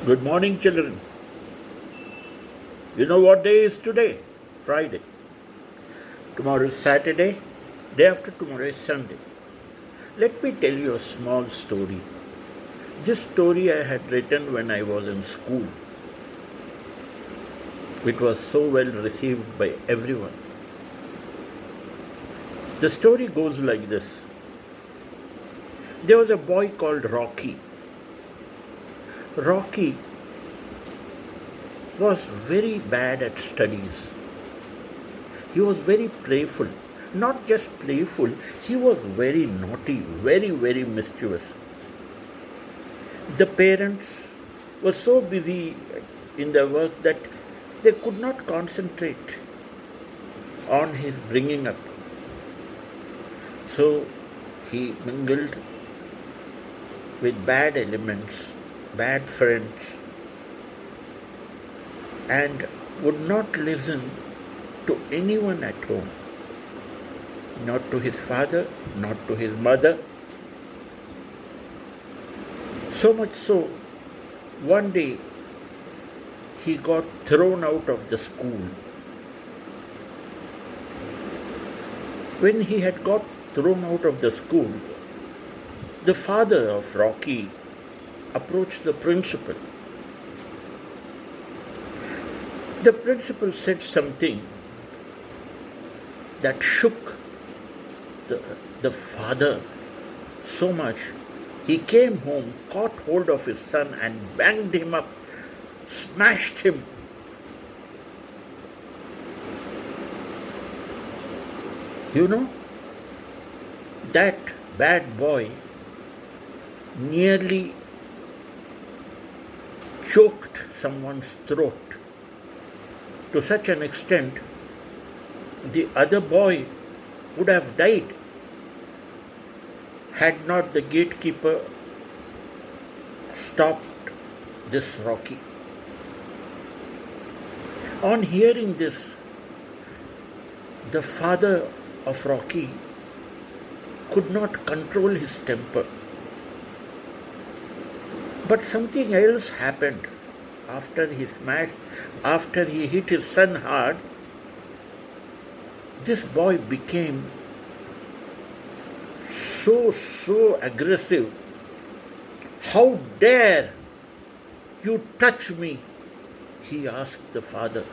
Good morning, children. You know what day is today? Friday. Tomorrow is Saturday. Day after tomorrow is Sunday. Let me tell you a small story. This story I had written when I was in school. It was so well received by everyone. The story goes like this. There was a boy called Rocky. Rocky was very bad at studies. He was very playful. Not just playful, he was very naughty, very mischievous. The parents were so busy in their work that they could not concentrate on his bringing up. So he mingled with bad elements, bad friends, and would not listen to anyone at home. Not to his father, not to his mother. So much so, one day he got thrown out of the school. When he had got thrown out of the school, the father of Rocky approached the principal. The principal said something that shook the father so much. He came home, caught hold of his son, and banged him up, smashed him. You know, that bad boy nearly choked someone's throat to such an extent the other boy would have died had not the gatekeeper stopped this Rocky. On hearing this, the father of Rocky could not control his temper. But something else happened after he hit his son hard. This boy became so aggressive. How dare you touch me? He asked the father.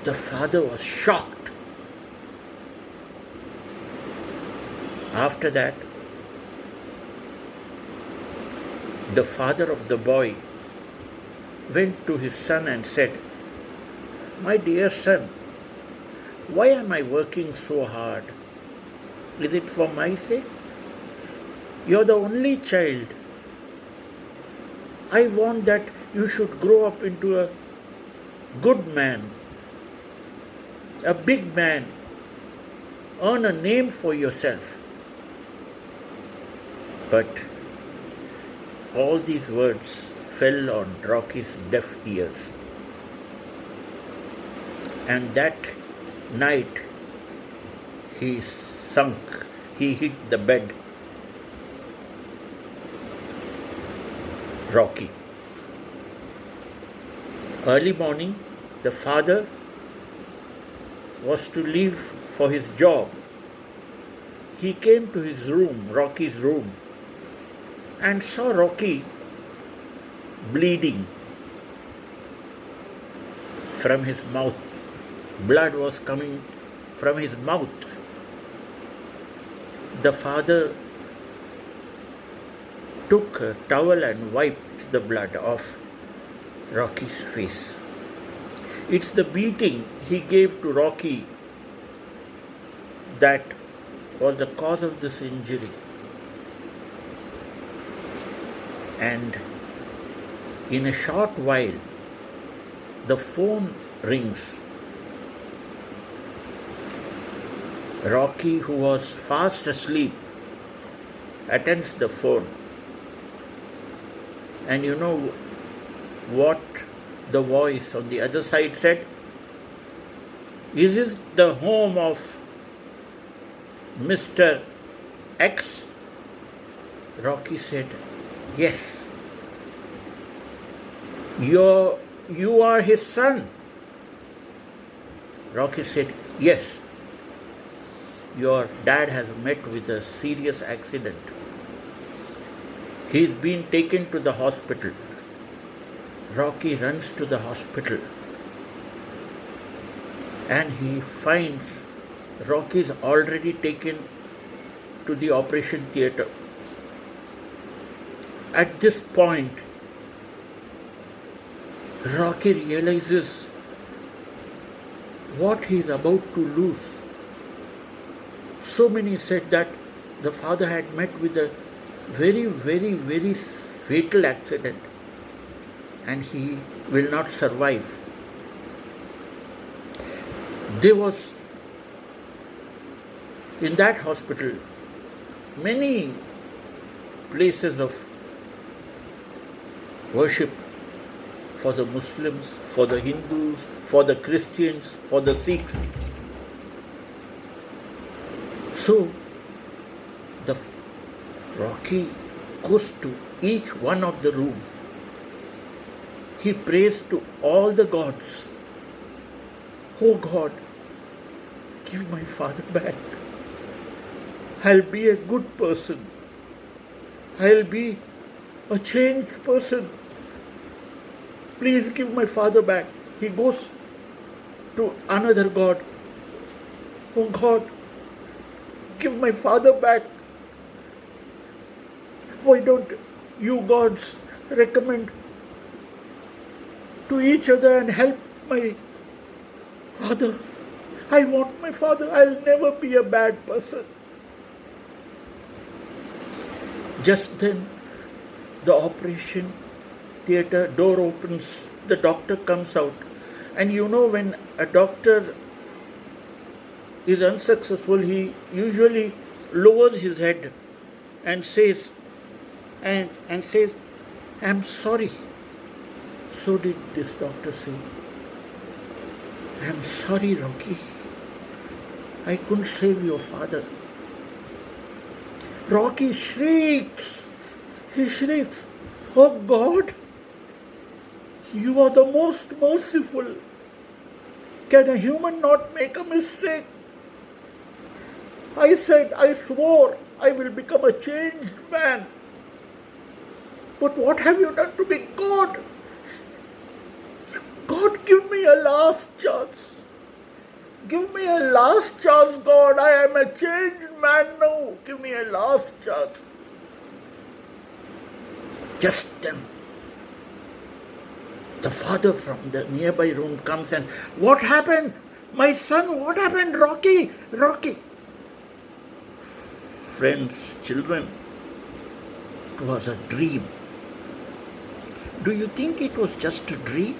The father was shocked. After that, the father of the boy went to his son and said, "My dear son, why am I working so hard? Is it for my sake? You're the only child. I want that you should grow up into a good man, a big man, earn a name for yourself." But all these words fell on Rocky's deaf ears. And that night he sunk, he hit the bed. Rocky. Early morning, the father was to leave for his job. He came to his room, Rocky's room, and saw Rocky bleeding from his mouth. Blood was coming from his mouth. The father took a towel and wiped the blood off Rocky's face. It's the beating he gave to Rocky that was the cause of this injury. And in a short while, the phone rings. Rocky, who was fast asleep, attends the phone. And you know what the voice on the other side said? "Is this the home of Mr. X?" Rocky said, "Yes." You are his son. Rocky said, yes, your dad has met with a serious accident. He's been taken to the hospital. Rocky runs to the hospital and he finds Rocky's already taken to the operation theatre. At this point, Rocky realizes what he is about to lose. So many said that the father had met with a very, very, very fatal accident and he will not survive. There was in that hospital many places of worship for the Muslims, for the Hindus, for the Christians, for the Sikhs. So the Rocky goes to each one of the rooms. He prays to all the gods. Oh God, give my father back. I'll be a good person. I'll be a changed person. Please give my father back. He goes to another god. Oh God, give my father back. Why don't you gods recommend to each other and help my father? I want my father. I'll never be a bad person. Just then, the operation theatre door opens. The doctor comes out. And you know, when a doctor is unsuccessful, he usually lowers his head and says, I'm sorry. So did this doctor say, I'm sorry, Rocky. I couldn't save your father. Rocky shrieks. He shrieks, oh God, you are the most merciful. Can a human not make a mistake? I swore I will become a changed man. But what have you done to me, God? God, give me a last chance. Give me a last chance, God. I am a changed man now. Give me a last chance. Just then, the father from the nearby room comes and, what happened? My son, what happened? Rocky. Friends, children, it was a dream. Do you think it was just a dream?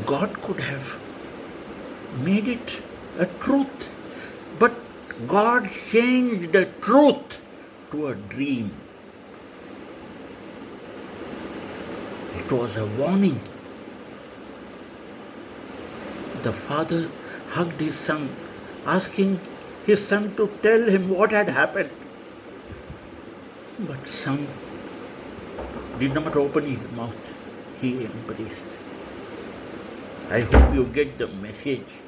God could have made it a truth, but God changed the truth to a dream. It was a warning. The father hugged his son, asking his son to tell him what had happened. But son did not open his mouth. He embraced. I hope you get the message.